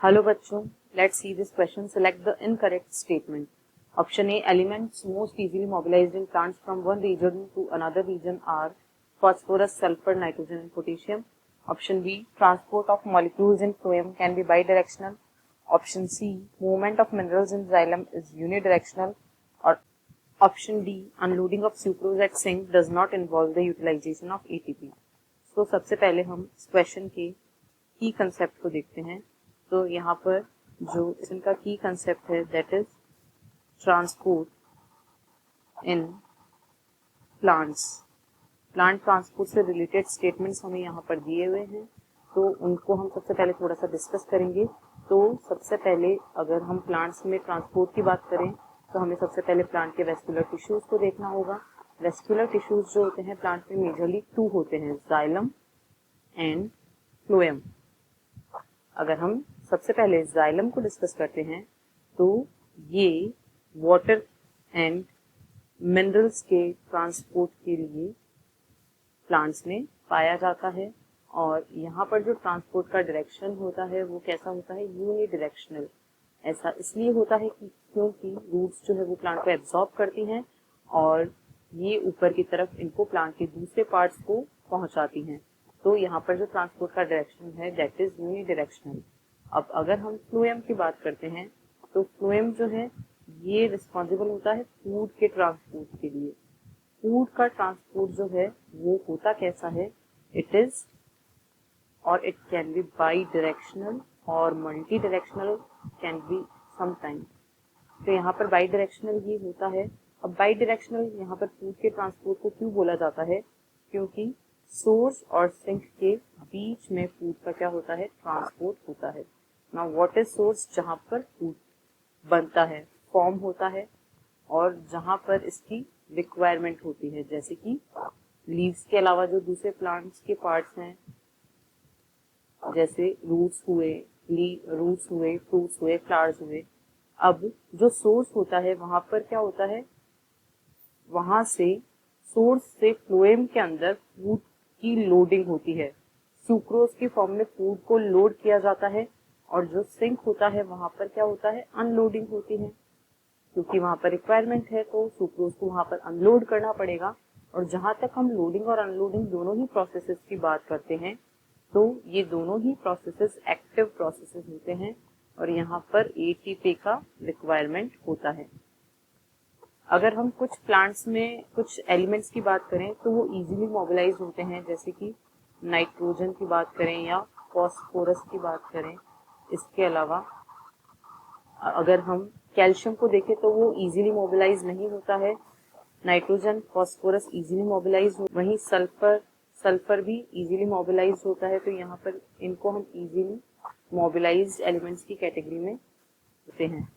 Hello बच्चों, let's see this question. Select the incorrect statement. Option A, elements most easily mobilised in plants from one region to another region are phosphorus, sulfur, nitrogen and potassium. Option B, transport of molecules in phloem can be bidirectional. Option C, movement of minerals in xylem is unidirectional. Or option D, unloading of sucrose at sink does not involve the utilization of ATP. तो सबसे पहले हम इस question के की concept को देखते हैं. तो यहाँ पर जो इनका की कंसेप्ट है that is transport in plants. Plant transport से रिलेटेड स्टेटमेंट्स हमें यहाँ पर दिए हुए हैं, तो उनको हम सबसे पहले थोड़ा सा डिस्कस करेंगे. तो सबसे पहले अगर हम प्लांट्स में ट्रांसपोर्ट की बात करें तो हमें सबसे पहले प्लांट के वेस्कुलर टिश्यूज को देखना होगा. वेस्कुलर टिश्यूज जो होते हैं प्लांट में मेजरली टू होते हैं, जाइलम एंड फ्लोएम. अगर हम सबसे पहले जाइलम को डिस्कस करते हैं तो ये वाटर एंड मिनरल्स के ट्रांसपोर्ट के लिए प्लांट्स में पाया जाता है. और यहाँ पर जो ट्रांसपोर्ट का डायरेक्शन होता है वो कैसा होता है, यूनिडायरेक्शनल. ऐसा इसलिए होता है कि क्योंकि रूट्स जो है वो प्लांट को एब्जॉर्ब करती हैं और ये ऊपर की तरफ इनको प्लांट के दूसरे पार्ट्स को पहुंचाती हैं. तो यहाँ पर जो ट्रांसपोर्ट का डायरेक्शन है दैट इज यूनिडायरेक्शनल. अब अगर हम फ्लोएम की बात करते हैं तो फ्लोएम जो है ये रिस्पॉन्सिबल होता है फूड के ट्रांसपोर्ट के लिए. फूड का ट्रांसपोर्ट जो है वो होता कैसा है, इट इज और it can be bidirectional और multidirectional, can be sometime. तो यहाँ पर बाई डायरेक्शनल ही होता है. अब बाई डायरेक्शनल यहाँ पर फूड के ट्रांसपोर्ट को क्यों बोला जाता है, क्योंकि सोर्स और सिंक के बीच में फूड का क्या होता है, ट्रांसपोर्ट होता है. नाउ व्हाट इज सोर्स, जहाँ पर फूड बनता है, फॉर्म होता है और जहाँ पर इसकी रिक्वायरमेंट होती है, जैसे कि लीव्स के अलावा जो दूसरे प्लांट्स के पार्ट्स हैं जैसे रूट्स हुए, फ्रूट्स हुए, फ्लावर्स हुए. अब जो सोर्स होता है वहां पर क्या होता है, वहां से सोर्स से फ्लोएम के अंदर फूड की लोडिंग होती है. सुक्रोज की फॉर्म में फूड को लोड किया जाता है और जो सिंक होता है वहां पर क्या होता है, अनलोडिंग होती है. क्योंकि वहां पर रिक्वायरमेंट है तो सुक्रोज को वहां पर अनलोड करना पड़ेगा. और जहां तक हम लोडिंग और अनलोडिंग दोनों ही प्रोसेसेस की बात करते हैं तो ये दोनों ही प्रोसेसेस एक्टिव प्रोसेसेस होते हैं और यहाँ पर एटीपी का रिक्वायरमेंट होता है. अगर हम कुछ प्लांट्स में कुछ एलिमेंट्स की बात करें तो वो इजीली मोबिलाइज होते हैं, जैसे कि नाइट्रोजन की बात करें या फॉस्फोरस की बात करें. इसके अलावा अगर हम कैल्शियम को देखें तो वो इजीली मोबिलाइज नहीं होता है. नाइट्रोजन, फॉस्फोरस इजीली मोबिलाइज, वहीं सल्फर भी इजीली मोबिलाइज होता है. तो यहाँ पर इनको हम इजीली मोबिलाइज एलिमेंट्स की कैटेगरी में होते हैं.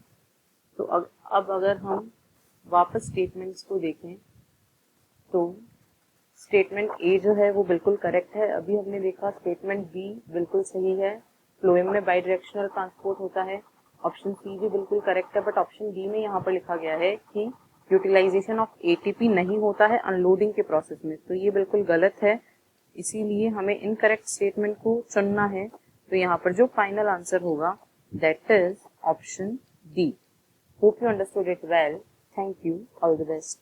तो अब अगर हम वापस स्टेटमेंट्स को देखें तो स्टेटमेंट ए जो है वो बिल्कुल करेक्ट है. अभी हमने देखा स्टेटमेंट बी बिल्कुल सही है, फ्लोएम में बाई डायरेक्शनल ट्रांसपोर्ट होता है. ऑप्शन सी भी बिल्कुल करेक्ट है, बट ऑप्शन डी में यहाँ पर लिखा गया है कि यूटिलाइजेशन ऑफ एटीपी नहीं होता है अनलोडिंग के प्रोसेस में. तो ये बिल्कुल गलत है, इसीलिए हमें इनकरेक्ट स्टेटमेंट को चुनना है. तो यहाँ पर जो फाइनल आंसर होगा that is option D. Hope you understood it well. Thank you. All the best.